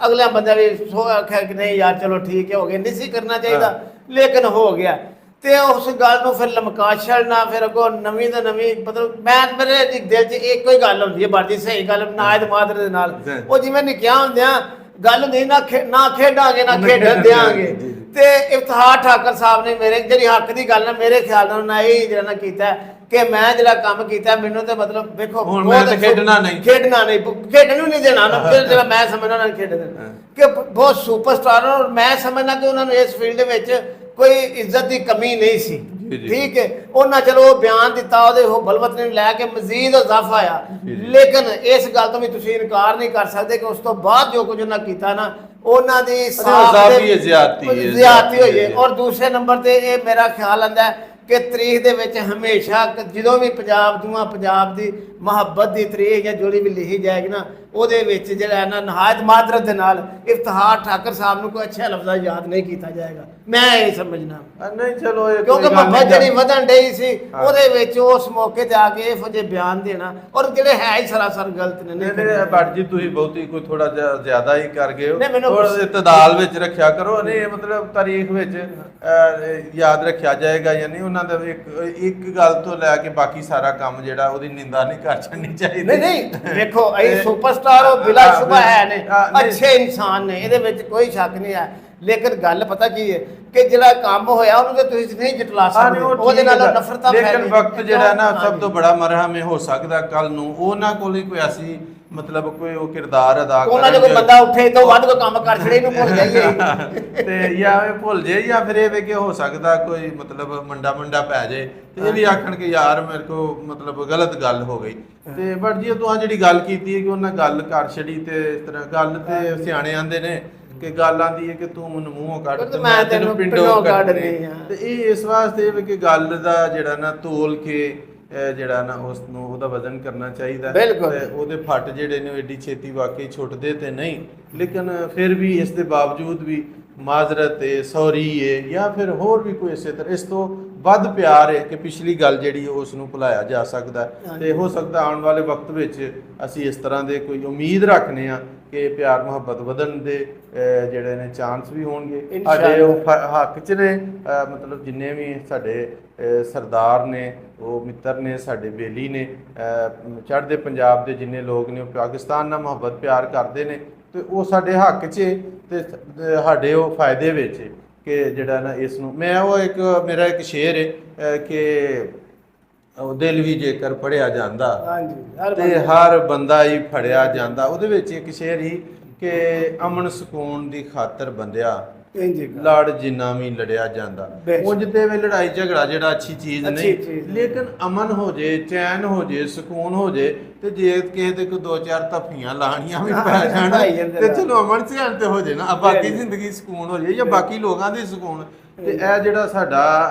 ਅਗਲਾ ਬੰਦਾ ਵੀ ਆਖਿਆ ਕਿ ਨਹੀਂ ਯਾਰ ਚਲੋ ਠੀਕ ਹੈ, ਹੋ ਗਿਆ, ਨਹੀਂ ਸੀ ਕਰਨਾ ਚਾਹੀਦਾ, ਲੇਕਿਨ ਹੋ ਗਿਆ। ਤੇ ਉਸ ਗੱਲ ਨੂੰ ਫਿਰ ਲਮਕਾ ਛੱਡਣਾ, ਫਿਰ ਅੱਗੋਂ ਨਵੀਂ ਤੋਂ ਨਵੀਂ ਮਤਲਬ ਮੇਰੇ ਦਿਲ 'ਚ ਇੱਕੋ ਹੀ ਗੱਲ ਹੁੰਦੀ ਹੈ ਬਾਜੀ, ਸਹੀ ਗੱਲ ਨਾਇਦ ਮਾਦਰ ਦੇ ਨਾਲ। ਉਹ ਜਿਵੇਂ ਨਿੱਕਿਆ ਹੁੰਦਿਆਂ ਗੱਲ ਹੁੰਦੀ ਨਾ ਖੇਡਾਂਗੇ ਨਾ ਖੇਡਣ ਦਿਆਂਗੇ। ਤੇ ਇਫਤਿਖਾਰ ਠਾਕਰ ਸਾਹਿਬ ਨੇ ਮੇਰੇ ਜਿਹੜੀ ਹੱਕ ਦੀ ਗੱਲ ਨਾ ਮੇਰੇ ਖਿਆਲ ਨਾਲ ਉਹਨਾਂ ਇਹ ਜਿਹੜਾ ਨਾ ਕੀਤਾ ਕਿ ਮੈਂ ਜਿਹੜਾ ਕੰਮ ਕੀਤਾ ਮੈਨੂੰ ਤੇ ਮਤਲਬ ਵੇਖੋ ਖੇਡਣਾ ਨਹੀਂ ਖੇਡਣ ਨੂੰ ਨਹੀਂ ਦੇਣਾ ਨਾ, ਫਿਰ ਜਿਹੜਾ ਮੈਂ ਸਮਝਦਾ ਉਹਨਾਂ ਨੇ ਖੇਡ ਦੇਣਾ ਕਿ ਬਹੁਤ ਸੁਪਰਸਟਾਰ। ਔਰ ਮੈਂ ਸਮਝਦਾ ਕਿ ਉਹਨਾਂ ਨੂੰ ਇਸ ਫੀਲਡ ਵਿੱਚ ਕੋਈ ਇੱਜ਼ਤ ਦੀ ਕਮੀ ਨਹੀਂ ਸੀ। ਠੀਕ ਹੈ, ਉਹਨਾਂ ਚਲੋ ਬਿਆਨ ਦਿੱਤਾ, ਉਹਦੇ ਉਹ ਬਲਵਤ ਨੇ ਲੈ ਕੇ ਮਜ਼ੀਦ ਇਜ਼ਾਫਾ ਆਇਆ। ਲੇਕਿਨ ਇਸ ਗੱਲ ਤੋਂ ਵੀ ਤੁਸੀਂ ਇਨਕਾਰ ਨਹੀਂ ਕਰ ਸਕਦੇ ਕਿ ਉਸ ਤੋਂ ਬਾਅਦ ਜੋ ਕੁਝ ਉਹਨਾਂ ਕੀਤਾ ਨਾ, ਉਹਨਾਂ ਦੀ ਜ਼ਿਆਦਤੀ ਹੋਈ ਹੈ। ਔਰ ਦੂਸਰੇ ਨੰਬਰ ਤੇ ਇਹ ਮੇਰਾ ਖਿਆਲ ਆਉਂਦਾ ਕਿ ਤਰੀਖ ਦੇ ਵਿੱਚ ਹਮੇਸ਼ਾ ਜਦੋਂ ਵੀ ਪੰਜਾਬ ਦੀ ਮੁਹੱਬਤ ਦੀ ਤਰੀਖ ਜਾਂ ਜਿਹੜੀ ਵੀ ਲਿਖੀ ਜਾਏਗੀ ਨਾ, ਉਹਦੇ ਵਿੱਚ ਜਿਹੜਾ ਹੈ ਨਾ ਨਹਾਇਤ ਮਾਦਰਤ ਦੇ ਨਾਲ ਇਫਤਿਖਾਰ ਠਾਕਰ ਸਾਹਿਬ ਨੂੰ ਕੋਈ ਅੱਛਾ ਲਫ਼ਜ਼ਾਂ ਯਾਦ ਨਹੀਂ ਕੀਤਾ ਜਾਏਗਾ। ਮੈਂ ਇਹ ਸਮਝਣਾ ਨਹੀਂ ਚਲੋ ਇਹ ਕਿਉਂਕਿ ਮੁਹੱਬਤ ਜਿਹੜੀ ਵਧਣ ਡਈ ਸੀ ਉਹਦੇ ਵਿੱਚ ਉਸ ਮੌਕੇ ਤੇ ਆ ਕੇ ਇਹੋ ਜਿਹੇ ਬਿਆਨ ਦੇਣਾ ਔਰ ਜਿਹੜੇ ਹੈ ਹੀ ਸਰਾਸਰ ਗਲਤ ਨੇ। ਨਹੀਂ ਭੱਟ ਜੀ ਤੁਸੀਂ ਬਹੁਤੀ ਕੋਈ ਥੋੜਾ ਜਿਹਾ ਜ਼ਿਆਦਾ ਹੀ ਕਰ ਗਏ ਹੋ, ਨਹੀਂ, ਮੈਨੂੰ ਥੋੜਾ ਇਤਦਾਲ ਵਿੱਚ ਰੱਖਿਆ ਕਰੋ। ਨਹੀਂ ਮਤਲਬ ਤਾਰੀਖ ਵਿੱਚ ਯਾਦ ਰੱਖਿਆ ਜਾਏਗਾ ਜਾਂ ਨਹੀਂ, ਉਹਨਾਂ ਦਾ ਇੱਕ ਗੱਲ ਤੋਂ ਲੈ ਕੇ ਬਾਕੀ ਸਾਰਾ ਕੰਮ ਜਿਹੜਾ ਉਹਦੀ ਨਿੰਦਾ ਨਹੀਂ ਕਰ ਛੱਡਣੀ ਚਾਹੀਦੀ। ਨਹੀਂ ਵੇਖੋ ਇਹ ਸੁਪਰਸਟਾਰ ਉਹ ਬਿਲਾ ਸ਼ੁਬਾ ਹੈ ਨੇ, ਅੱਛੇ ਇਨਸਾਨ ਨੇ, ਇਹਦੇ ਵਿੱਚ ਕੋਈ ਸ਼ੱਕ ਨਹੀਂ ਹੈ। ਲੇਕਿਨ ਗੱਲ ਪਤਾ ਕੀ ਹੈ ਕਿ ਜਿਹੜਾ ਕੰਮ ਹੋਇਆ ਉਹਨੂੰ ਤੇ ਤੁਸੀਂ ਨਹੀਂ ਜਟਲਾ ਸਕਦੇ, ਉਹਦੇ ਨਾਲ ਨਫ਼ਰਤਾਂ ਫੈਲ ਲੇਕਿਨ ਵਕਤ ਜਿਹੜਾ ਨਾ ਸਭ ਤੋਂ ਬੜਾ ਮਰਹਮ ਹੋ ਸਕਦਾ ਕੱਲ ਨੂੰ ਉਹਨਾਂ ਕੋਲ ਹੀ ਕੋਈ ਐਸੀ ਮਤਲਬ ਕੋਈ ਉਹ ਕਿਰਦਾਰ ਅਦਾ ਕਰਨ, ਉਹਨਾਂ ਦੇ ਕੋਈ ਬੰਦਾ ਉੱਠੇ ਤੋਂ ਵੱਧ ਕੋਈ ਕੰਮ ਕਰ ਛੜੇ ਇਹਨੂੰ ਭੁੱਲ ਜਾਈਏ ਤੇ ਜਾਂ ਇਹ ਭੁੱਲ ਜੇ ਜਾਂ ਫਿਰ ਇਹ ਵੇ ਕਿ ਹੋ ਸਕਦਾ ਕੋਈ ਮਤਲਬ ਮੰਡਾ ਪੈ ਜਾਏ ਤੇ ਇਹ ਵੀ ਆਖਣ ਕਿ ਯਾਰ ਮੇਰੇ ਕੋ ਮਤਲਬ ਗਲਤ ਗੱਲ ਹੋ ਗਈ। ਤੇ ਬਟ ਜੀ ਤੂੰ ਜਿਹੜੀ ਗੱਲ ਕੀਤੀ ਹੈ ਕਿ ਉਹਨਾਂ ਗੱਲ ਕਰ ਛੜੀ ਤੇ ਇਸ ਤਰ੍ਹਾਂ ਗੱਲ ਤੇ ਸਿਆਣੇ ਆਂਦੇ ਨੇ ਕਿ ਗੱਲ ਆਂਦੀ ਹੈ ਕਿ ਤੂੰ ਮੈਨੂੰ ਮੂੰਹੋਂ ਕੱਢ ਤੇ ਮੈਂ ਤੈਨੂੰ ਪਿੰਡੋਂ ਕੱਢਣੀ ਆ। ਤੇ ਇਹ ਇਸ ਵਾਸਤੇ ਵੀ ਕਿ ਗੱਲ ਦਾ ਜਿਹੜਾ ਨਾ ਤੋਲ ਕੇ ਜਿਹੜਾ ਨਾ ਉਸ ਨੂੰ ਉਹਦਾ ਵਜ਼ਨ ਕਰਨਾ ਚਾਹੀਦਾ ਤੇ ਉਹਦੇ ਫੱਟ ਜਿਹੜੇ ਨੇ ਏਡੀ ਛੇਤੀ ਵਾਕਈ ਛੁੱਟਦੇ ਤੇ ਨਹੀਂ, ਲੇਕਿਨ ਫਿਰ ਵੀ ਇਸ ਦੇ ਬਾਵਜੂਦ ਵੀ ਮਾਜ਼ਰਤ ਹੈ, ਸੌਰੀ ਹੈ ਜਾਂ ਫਿਰ ਹੋਰ ਵੀ ਕੋਈ ਇਸੇ ਤਰ੍ਹਾਂ ਇਸ ਤੋਂ ਵੱਧ ਪਿਆਰ ਹੈ ਕਿ ਪਿਛਲੀ ਗੱਲ ਜਿਹੜੀ ਉਸ ਨੂੰ ਭੁਲਾਇਆ ਜਾ ਸਕਦਾ। ਤੇ ਹੋ ਸਕਦਾ ਆਉਣ ਵਾਲੇ ਵਕਤ ਵਿੱਚ ਅਸੀਂ ਇਸ ਤਰ੍ਹਾਂ ਦੇ ਕੋਈ ਉਮੀਦ ਰੱਖਨੇ ਆ ਕਿ ਪਿਆਰ ਮੁਹੱਬਤ ਵਧਣ ਦੇ ਜਿਹੜੇ ਨੇ ਚਾਂਸ ਵੀ ਹੋਣਗੇ। ਸਾਡੇ ਉਹ ਹੱਕ 'ਚ ਨੇ, ਮਤਲਬ ਜਿੰਨੇ ਵੀ ਸਾਡੇ ਸਰਦਾਰ ਨੇ, ਉਹ ਮਿੱਤਰ ਨੇ, ਸਾਡੇ ਬੇਲੀ ਨੇ, ਚੜ੍ਹਦੇ ਪੰਜਾਬ ਦੇ ਜਿੰਨੇ ਲੋਕ ਨੇ ਉਹ ਪਾਕਿਸਤਾਨ ਨਾਲ ਮੁਹੱਬਤ ਪਿਆਰ ਕਰਦੇ ਨੇ ਤੇ ਉਹ ਸਾਡੇ ਹੱਕ 'ਚ ਤੇ ਸਾਡੇ ਉਹ ਫਾਇਦੇ ਵਿੱਚ ਕਿ ਜਿਹੜਾ ਨਾ ਇਸ ਨੂੰ ਮੈਂ ਉਹ ਇੱਕ ਮੇਰਾ ਇੱਕ ਸ਼ੇਰ ਹੈ ਕਿ ਉਹ ਦਿਲ ਵੀ ਜੇਕਰ ਪੜਿਆ ਜਾਂਦਾ ਤੇ ਹਰ ਬੰਦਾ ਹੀ ਫੜਿਆ ਜਾਂਦਾ। ਉਹਦੇ ਵਿੱਚ ਇੱਕ ਸ਼ੇਰ ਹੀ ਕਿ ਅਮਨ ਸਕੂਨ ਦੀ ਖਾਤਰ ਬੰਦਿਆ ਲੜ ਜਿੰਨਾ ਵੀ ਲੜਿਆ ਜਾਂਦਾ। ਉਂਝ ਤੇ ਵੀ ਲੜਾਈ ਝਗੜਾ ਜਿਹੜਾ ਅੱਛੀ ਚੀਜ਼ ਨਹੀਂ, ਲੇਕਿਨ ਅਮਨ ਹੋ ਜੇ, ਚੈਨ ਹੋ ਜੇ, ਸਕੂਨ ਹੋ ਜੇ ਤੇ ਜੇ ਕਿਸੇ ਦੇ ਕੋਈ ਦੋ ਚਾਰ ਧੱਫੀਆਂ ਲਾਣੀਆਂ ਵੀ ਪੈ ਜਾਣ ਤੇ ਚਲੋ ਅਮਨ ਚੈਨ ਤੇ ਹੋ ਜੇ ਨਾ, ਬਾਕੀ ਜ਼ਿੰਦਗੀ ਸਕੂਨ ਹੋ ਜੇ ਜਾਂ ਬਾਕੀ ਲੋਕਾਂ ਦੀ ਸਕੂਨ। ਤੇ ਇਹ ਜਿਹੜਾ ਸਾਡਾ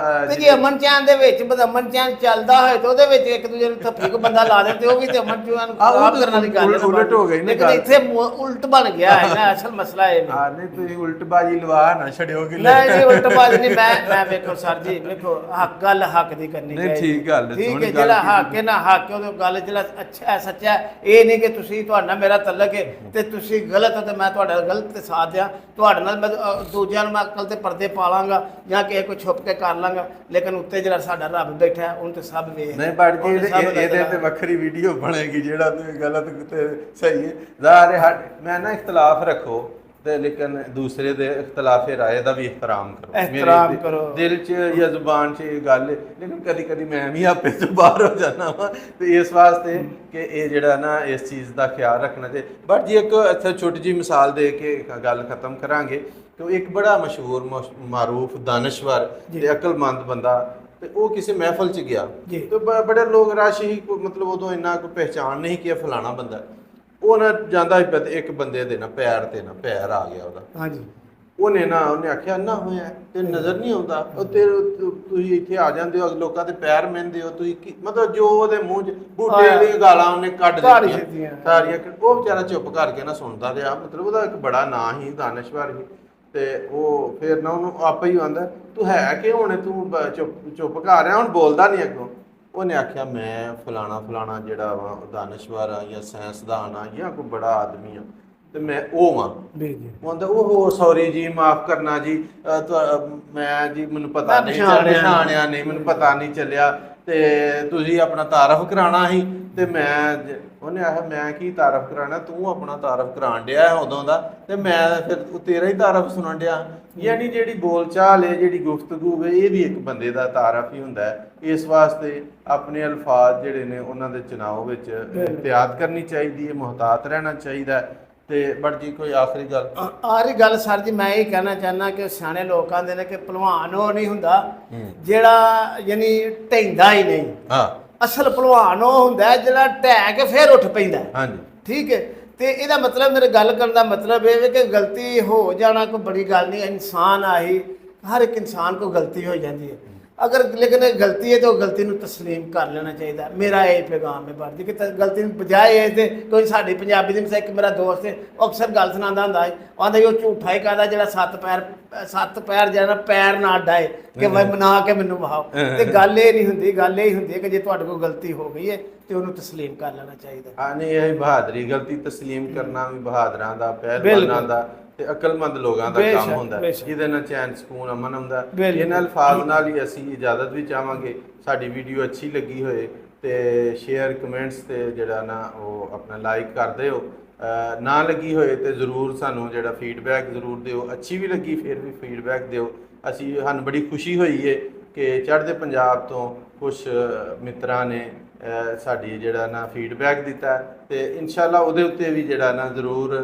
ਤੇ ਜੇ ਅਮਨ ਚੈਨ ਦੇ ਵਿੱਚ ਅਮਨ ਚੈਨ ਚੱਲਦਾ ਹੋਏ ਤੇ ਉਹਦੇ ਵਿੱਚ ਇੱਕ ਦੂਜੇ ਨੂੰ ਥੱਪੀ ਕੋ ਬੰਦਾ ਲਾ ਦੇ ਤੇ ਉਹ ਵੀ ਤੇ ਅਮਨ ਚੈਨ ਨੂੰ ਖਰਾਬ ਕਰਨ ਵਾਲੀ ਗੱਲ ਹੈ। ਉਲਟ ਹੋ ਗਈ ਨਾ ਲੇਕਿਨ ਇੱਥੇ ਉਲਟ ਬਣ ਗਿਆ ਹੈ ਨਾ, ਅਸਲ ਮਸਲਾ ਇਹ ਹਾਂ। ਨਹੀਂ ਤੁਸੀਂ ਉਲਟਬਾਜ਼ੀ ਲਵਾ ਨਾ ਛੜਿਓਗੇ। ਨਹੀਂ ਉਲਟਬਾਜ਼ੀ ਨਹੀਂ, ਮੈਂ ਵੇਖੋ ਸਰ ਜੀ ਵੇਖੋ ਹੱਕ ਗੱਲ ਹੱਕ ਦੀ ਕਰਨੀ ਚਾਹੀਦੀ। ਨਹੀਂ ਠੀਕ ਗੱਲ, ਠੀਕ ਹੈ, ਜਿਹੜਾ ਹੱਕ ਹੈ ਨਾ ਹੱਕ ਉਹਦੇ ਗੱਲ ਜਿਹੜਾ ਅੱਛਾ ਹੈ ਸੱਚਾ ਹੈ। ਇਹ ਨਹੀਂ ਕਿ ਤੁਸੀਂ ਤੁਹਾਡਾ ਮੇਰਾ ਤਲਕ ਹੈ ਤੇ ਤੁਸੀਂ ਗਲਤ ਹੋ ਤੇ ਮੈਂ ਤੁਹਾਡਾ ਗਲਤ ਤੇ ਸਾਥ ਦਿਆਂ, ਤੁਹਾਡੇ ਨਾਲ ਮੈਂ ਦੂਜਿਆਂ ਨੂੰ ਮੈਂ ਅਕਲ ਤੇ ਪਰਦੇ ਪਾ ਲਾਂਗਾ ਜਾਂ ਕਿਸੇ ਕੋਈ ਛੁਪ ਕੇ ਕਰ ਲਾਂਗਾ, ਲੇਕਿਨ ਉੱਤੇ ਜਿਹੜਾ ਸਾਡਾ ਰੱਬ ਬੈਠਾ ਉਹਨੂੰ ਤੇ ਸਭ ਵੇਖ। ਨਹੀਂ ਬੜ ਜੀ ਇਹਦੇ ਤੇ ਵੱਖਰੀ ਵੀਡੀਓ ਬਣੇਗੀ ਜਿਹੜਾ ਤੁਸੀਂ ਗਲਤ ਤੇ ਸਹੀ ਹੈ ਜ਼ਾਹਿਰ। ਮੈਂ ਨਾ ਇਖਤਲਾਫ ਰੱਖੋ ਤੇ ਲੇਕਿਨ ਦੂਸਰੇ ਦੇ ਇਖਤਲਾਫੇ ਰਾਏ ਦਾ ਵੀ ਇਹਤਰਾਮ ਕਰੋ। ਦਿਲ 'ਚ ਜਾਂ ਜ਼ੁਬਾਨ 'ਚ ਇਹ ਗੱਲ, ਲੇਕਿਨ ਕਦੀ ਕਦੀ ਮੈਂ ਵੀ ਆਪੇ ਤੋਂ ਬਾਹਰ ਹੋ ਜਾਂਦਾ ਵਾ ਤੇ ਇਸ ਵਾਸਤੇ ਕਿ ਇਹ ਜਿਹੜਾ ਨਾ ਇਸ ਚੀਜ਼ ਦਾ ਖਿਆਲ ਰੱਖਣਾ ਚਾਹੀਦਾ। ਬਟ ਜੀ ਇੱਕ ਇੱਥੇ ਛੋਟੀ ਜਿਹੀ ਮਿਸਾਲ ਦੇ ਕੇ ਗੱਲ ਖਤਮ ਕਰਾਂਗੇ ਕਿ ਇੱਕ ਬੜਾ ਮਸ਼ਹੂਰ ਮਾਰੂਫ ਦਾਨਸ਼ਵਰ ਤੇ ਅਕਲਮੰਦ ਬੰਦਾ ਤੇ ਉਹ ਕਿਸੇ ਮਹਿਫਲ 'ਚ ਗਿਆ ਤੇ ਬੜੇ ਲੋਕ ਰਸ਼ ਹੀ ਮਤਲਬ ਉਦੋਂ ਇੰਨਾ ਕੋਈ ਪਹਿਚਾਣ ਨਹੀਂ ਕਿ ਫਲਾਣਾ ਬੰਦਾ। ਉਹ ਨਾ ਜਾਂਦਾ ਇੱਕ ਬੰਦੇ ਦੇ ਨਾ ਪੈਰ ਤੇ ਨਾ ਪੈਰ ਆ ਗਿਆ ਉਹਦਾ। ਹਾਂਜੀ ਉਹਨੇ ਆਖਿਆ ਨਾ ਹੋਇਆ ਤੇ ਨਜ਼ਰ ਨਹੀਂ ਆਉਂਦਾ ਉਹ ਤੇ ਤੁਸੀਂ ਇੱਥੇ ਆ ਜਾਂਦੇ ਹੋ ਲੋਕਾਂ ਦੇ ਪੈਰ ਮਹਿੰਦੇ ਹੋ ਤੁਸੀਂ ਮਤਲਬ ਜੋ ਉਹਦੇ ਮੂੰਹ 'ਚ ਬੂਟੇ ਵਾਲੀ ਗਾਲਾਂ ਉਹਨੇ ਕੱਢ ਦਿੱਤੀਆਂ ਸਾਰੀਆਂ। ਉਹ ਵਿਚਾਰਾ ਚੁੱਪ ਕਰਕੇ ਨਾ ਸੁਣਦਾ ਰਿਹਾ। ਮਤਲਬ ਉਹਦਾ ਇੱਕ ਬੜਾ ਨਾਂ ਹੀ ਦਾਨਸ਼ਵਰ ਸੀ ਤੇ ਉਹ ਫਿਰ ਨਾ ਉਹਨੂੰ ਆਪੇ ਹੀ ਆਂਦਾ ਤੂੰ ਹੈ ਕਿ ਹੁਣ ਤੂੰ ਚੁੱਪ ਕਰ ਰਿਹਾ ਹੁਣ ਬੋਲਦਾ ਨਹੀਂ ਅੱਗੋਂ। ਉਹਨੇ ਆਖਿਆ ਮੈਂ ਫਲਾਣਾ ਜਿਹੜਾ ਵਾ ਦਾਨਸ਼ਵਰ ਆ ਜਾਂ ਸਾਇੰਸਦਾਨ ਆ ਜਾਂ ਕੋਈ ਬੜਾ ਆਦਮੀ ਆ ਤੇ ਮੈਂ ਉਹ ਵਾਂ। ਉਹ ਆਂਦਾ ਉਹ ਸੌਰੀ ਜੀ ਮਾਫ ਕਰਨਾ ਜੀ ਮੈਂ ਜੀ ਮੈਨੂੰ ਪਤਾ ਨਹੀਂ ਪਛਾਣਿਆ ਨਹੀਂ ਮੈਨੂੰ ਪਤਾ ਨਹੀਂ ਚੱਲਿਆ ਤੇ ਤੁਸੀਂ ਆਪਣਾ ਤਾਰਫ ਕਰਾਉਣਾ ਸੀ ਤੇ ਮੈਂ ਉਹਨੇ ਆਖਿਆ ਮੈਂ ਕੀ ਤਾਰਫ ਕਰਾਉਣਾ ਤੂੰ ਆਪਣਾ ਤਾਰਫ ਕਰਾਉਣ ਡਿਆ ਉਦੋਂ ਦਾ ਤੇ ਮੈਂ ਫਿਰ ਤੇਰਾ ਹੀ ਤਾਰਫ ਸੁਣਨ ਡਿਆ। ਯਾਨੀ ਜਿਹੜੀ ਬੋਲਚਾਲ ਹੈ ਜਿਹੜੀ ਗੁਫ਼ਤਗੂ ਹੈ ਇਹ ਵੀ ਇੱਕ ਬੰਦੇ ਦਾ ਤਾਰਫ ਹੀ ਹੁੰਦਾ ਹੈ। ਇਸ ਵਾਸਤੇ ਆਪਣੇ ਅਲਫਾਜ਼ ਜਿਹੜੇ ਨੇ ਉਹਨਾਂ ਦੇ ਚੁਣਾਵ ਵਿੱਚ ਇhtiyat ਕਰਨੀ ਚਾਹੀਦੀ ਹੈ, ਮੁਹਤਾਤ ਰਹਿਣਾ ਚਾਹੀਦਾ ਹੈ। ਤੇ ਬਟ ਜੀ ਕੋਈ ਆਖਰੀ ਗੱਲ ਸਰ ਜੀ ਮੈਂ ਇਹ ਕਹਿਣਾ ਚਾਹੁੰਦਾ ਕਿ ਸਿਆਣੇ ਲੋਕ ਕਹਿੰਦੇ ਨੇ ਕਿ ਭਲਵਾਨ ਉਹ ਨਹੀਂ ਹੁੰਦਾ ਜਿਹੜਾ ਯਾਨੀ ਢਹਿੰਦਾ ਹੀ ਨਹੀਂ। ਅਸਲ ਭਲਵਾਨ ਉਹ ਹੁੰਦਾ ਜਿਹੜਾ ਢਹਿ ਕੇ ਫਿਰ ਉੱਠ ਪੈਂਦਾ। ਹਾਂਜੀ ਠੀਕ ਹੈ। ਤੇ ਇਹਦਾ ਮਤਲਬ ਮੇਰੇ ਗੱਲ ਕਰਨ ਦਾ ਮਤਲਬ ਇਹ ਹੈ ਕਿ ਗਲਤੀ ਹੋ ਜਾਣਾ ਕੋਈ ਬੜੀ ਗੱਲ ਨਹੀਂ। ਇਨਸਾਨ ਆਹੀ ਹਰ ਇੱਕ ਇਨਸਾਨ ਕੋਲ ਗਲਤੀ ਹੋ ਜਾਂਦੀ ਹੈ। अगर लेकिन गलती है तो गलती ਨੂੰ तस्लीम कर लेना चाहिए। मेरा ये पैगाम है बात कि गलती ਨੂੰ ਬਜਾਏ ਹੈ ਤੇ ਕੋਈ ਸਾਡੀ ਪੰਜਾਬੀ ਦੇ ਵਿੱਚ ਇੱਕ ਮੇਰਾ ਦੋਸਤ ਹੈ ਉਹ ਅਕਸਰ ਗੱਲ ਸੁਣਾਉਂਦਾ ਹੁੰਦਾ ਹੈ ਆਂਦਾ ਉਹ ਝੂਠਾ ਹੀ ਕਹਦਾ ਜਿਹੜਾ ਸੱਤ ਪੈਰ ਜਿਹੜਾ ਪੈਰ ਨਾ ਡਾਏ ਕਿ ਮੈਂ ਬਣਾ ਕੇ ਮੈਨੂੰ ਵਹਾਓ ਤੇ ਗੱਲ ਇਹ ਨਹੀਂ ਹੁੰਦੀ। ਗੱਲ ਇਹ ਹੁੰਦੀ ਹੈ ਕਿ ਜੇ ਤੁਹਾਡੇ ਕੋਲ ਗਲਤੀ ਹੋ ਗਈ ਹੈ ਤੇ ਉਹਨੂੰ ਤਸਲੀਮ ਕਰ ਲੈਣਾ ਚਾਹੀਦਾ। ਹਾਂ ਨਹੀਂ ਇਹ ਬਹਾਦਰੀ ਗਲਤੀ ਤਸਲੀਮ ਕਰਨਾ ਵੀ ਬਹਾਦਰਾਂ ਦਾ ਪਹਿਲਵਾਨਾਂ ਦਾ ਤੇ ਅਕਲਮੰਦ ਲੋਕਾਂ ਦਾ ਕੰਮ ਹੁੰਦਾ ਜਿਹਦੇ ਨਾਲ ਚੈਨ ਸਕੂਨ ਅਮਨ ਹੁੰਦਾ। ਇਹਨਾਂ ਅਲਫਾਜ਼ ਨਾਲ ਹੀ ਅਸੀਂ ਇਜਾਜ਼ਤ ਵੀ ਚਾਹਾਂਗੇ। ਸਾਡੀ ਵੀਡੀਓ ਅੱਛੀ ਲੱਗੀ ਹੋਏ ਤੇ ਸ਼ੇਅਰ ਕਮੈਂਟਸ ਤੇ ਜਿਹੜਾ ਨਾ ਉਹ ਆਪਣਾ ਲਾਈਕ ਕਰ ਦਿਓ। ਨਾ ਲੱਗੀ ਹੋਏ ਤੇ ਜ਼ਰੂਰ ਸਾਨੂੰ ਜਿਹੜਾ ਫੀਡਬੈਕ ਜ਼ਰੂਰ ਦਿਓ। ਅੱਛੀ ਵੀ ਲੱਗੀ ਫਿਰ ਵੀ ਫੀਡਬੈਕ ਦਿਓ। ਅਸੀਂ ਸਾਨੂੰ ਬੜੀ ਖੁਸ਼ੀ ਹੋਈ ਹੈ ਕਿ ਚੜ੍ਹਦੇ ਪੰਜਾਬ ਤੋਂ ਕੁਝ ਮਿੱਤਰਾਂ ਨੇ ਸਾਡੀ ਜਿਹੜਾ ਨਾ ਫੀਡਬੈਕ ਦਿੱਤਾ ਤੇ ਇਨਸ਼ਾਅੱਲਾ ਉਹਦੇ ਉੱਤੇ ਵੀ ਜਿਹੜਾ ਨਾ ਜ਼ਰੂਰ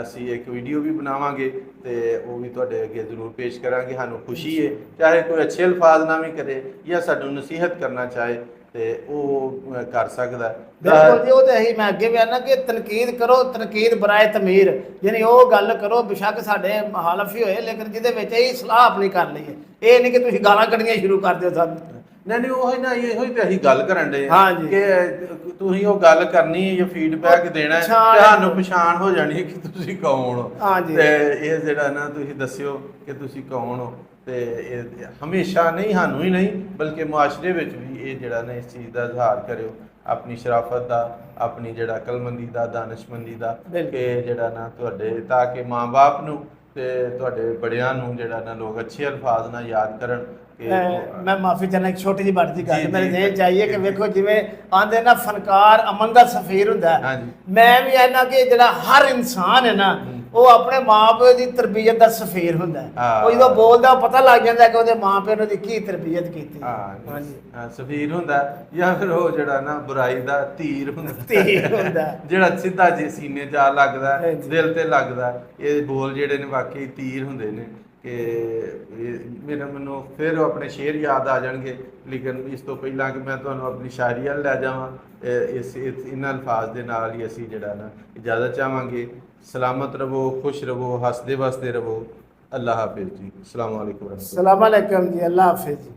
ਅਸੀਂ ਇੱਕ ਵੀਡੀਓ ਵੀ ਬਣਾਵਾਂਗੇ ਤੇ ਉਹ ਵੀ ਤੁਹਾਡੇ ਅੱਗੇ ਜ਼ਰੂਰ ਪੇਸ਼ ਕਰਾਂਗੇ। ਸਾਨੂੰ ਖੁਸ਼ੀ ਹੈ ਚਾਹੇ ਕੋਈ ਅੱਛੇ ਅਲਫਾਜ਼ ਨਾਲ ਵੀ ਕਰੇ ਜਾਂ ਸਾਨੂੰ ਨਸੀਹਤ ਕਰਨਾ ਚਾਹੇ ਤੇ ਉਹ ਕਰ ਸਕਦਾ। ਬਿਲਕੁਲ ਜੀ, ਉਹ ਤੇ ਇਹੀ ਮੈਂ ਅੱਗੇ ਵੀ ਆਨਾ ਕਿ ਤਨਕੀਦ ਕਰੋ, ਤਨਕੀਦ ਬਰਾਏ ਤਮੀਰ, ਯਾਨੀ ਉਹ ਗੱਲ ਕਰੋ ਬੇਸ਼ੱਕ ਸਾਡੇ ਮੁਖਾਲਫ ਹੀ ਹੋਏ ਲੇਕਿਨ ਜਿਹਦੇ ਵਿੱਚ ਇਹ ਸਲਾਹ ਆਪਣੀ ਕਰ ਲਈਏ। ਇਹ ਨਹੀਂ ਕਿ ਤੁਸੀਂ ਗਾਲਾਂ ਕੱਢਣੀਆਂ ਸ਼ੁਰੂ ਕਰ ਦਿਓ ਸਾਨੂੰ। ਨਹੀਂ ਉਹ ਹੀ ਨਾ ਇਹੋ ਹੀ ਤੇ ਅਸੀਂ ਗੱਲ ਕਰਨ ਦੇ ਕਿ ਤੁਸੀਂ ਉਹ ਗੱਲ ਕਰਨੀ ਜਾਂ ਫੀਡਬੈਕ ਦੇਣਾ ਤੁਹਾਨੂੰ ਪਛਾਣ ਹੋ ਜਾਣੀ ਕਿ ਤੁਸੀਂ ਕੌਣ ਹੋ ਤੇ ਇਹ ਜਿਹੜਾ ਨਾ ਤੁਸੀਂ ਦੱਸਿਓ ਕਿ ਤੁਸੀਂ ਕੌਣ ਹੋ। ਤੇ ਇਹ ਹਮੇਸ਼ਾ ਨਹੀਂ ਸਾਨੂੰ ਹੀ ਨਹੀਂ ਬਲਕਿ ਮੁਆਸ਼ਰੇ ਵਿੱਚ ਵੀ ਇਹ ਜਿਹੜਾ ਨਾ ਇਸ ਚੀਜ਼ ਦਾ ਇਜ਼ਹਾਰ ਕਰਿਓ ਆਪਣੀ ਸ਼ਰਾਫਤ ਦਾ, ਆਪਣੀ ਜਿਹੜਾ ਅਕਲਮੰਦੀ ਦਾ, ਦਾਨਸ਼ਮੰਦੀ ਦਾ ਕਿ ਜਿਹੜਾ ਨਾ ਤੁਹਾਡੇ ਤਾਂ ਕਿ ਮਾਂ-ਬਾਪ ਨੂੰ ਤੇ ਤੁਹਾਡੇ ਬੜਿਆਂ ਨੂੰ ਜਿਹੜਾ ਨਾ ਲੋਕ ਅੱਛੇ ਅਲਫਾਜ਼ ਨਾਲ ਯਾਦ ਕਰਨ। ਮੈਂ ਮਾਫੀ ਚਾਹੁੰਦਾ ਇੱਕ ਛੋਟੀ ਜਿਹੀ ਬਾਤ ਦੀ ਗੱਲ ਮੇਰੇ ਜ਼ਿਹਨ ਚਾਹੀਏ ਕਿ ਵੇਖੋ ਜਿਵੇਂ ਆਂਦੇ ਨਾ ਫਨਕਾਰ ਅਮਨ ਦਾ ਸਫੀਰ ਹੁੰਦਾ। ਮੈਂ ਵੀ ਇਹਨਾਂ ਕਿ ਜਿਹੜਾ ਹਰ ਇਨਸਾਨ ਹੈ ਨਾ ਉਹ ਆਪਣੇ ਮਾਂ-ਪਿਓ ਦੀ ਤਰਬੀਅਤ ਦਾ ਸਫੀਰ ਹੁੰਦਾ। ਉਹ ਜਦੋਂ ਬੋਲਦਾ ਪਤਾ ਲੱਗ ਜਾਂਦਾ ਕਿ ਉਹਦੇ ਮਾਂ-ਪਿਓ ਨੇ ਕੀ ਤਰਬੀਅਤ ਕੀਤੀ। ਹਾਂ ਸਫੀਰ ਹੁੰਦਾ ਜਾਂ ਫਿਰ ਉਹ ਜਿਹੜਾ ਨਾ ਬੁਰਾਈ ਦਾ ਤੀਰ ਹੁੰਦਾ ਜਿਹੜਾ ਸਿੱਧਾ ਜੀ ਸੀਨੇ 'ਚ ਆ ਲੱਗਦਾ, ਦਿਲ ਤੇ ਲੱਗਦਾ। ਇਹ ਬੋਲ ਜਿਹੜੇ ਨੇ ਵਾਕਈ ਤੀਰ ਹੁੰਦੇ ਨੇ ਕਿ ਮੈਨੂੰ ਫਿਰ ਆਪਣੇ ਸ਼ੇਰ ਯਾਦ ਆ ਜਾਣਗੇ। ਲੇਕਿਨ ਇਸ ਤੋਂ ਪਹਿਲਾਂ ਕਿ ਮੈਂ ਤੁਹਾਨੂੰ ਆਪਣੀ ਸ਼ਾਇਰੀ ਵੱਲ ਲੈ ਜਾਵਾਂ ਇਹਨਾਂ ਅਲਫਾਜ਼ ਦੇ ਨਾਲ ਹੀ ਅਸੀਂ ਜਿਹੜਾ ਨਾ ਇਜਾਜ਼ਤ ਚਾਹਾਂਗੇ। ਸਲਾਮਤ ਰਵੋ, ਖੁਸ਼ ਰਵੋ, ਹੱਸਦੇ ਵਸਦੇ ਰਵੋ। ਅੱਲਾਹ ਹਾਫਿਜ਼ ਜੀ। ਅਸਲਾਮ ਵਾਲੇਕੁਮ। ਸਲਾਮ ਵਾਲੇਕੁਮ ਜੀ। ਅੱਲਾਹ ਹਾਫਿਜ਼ ਜੀ।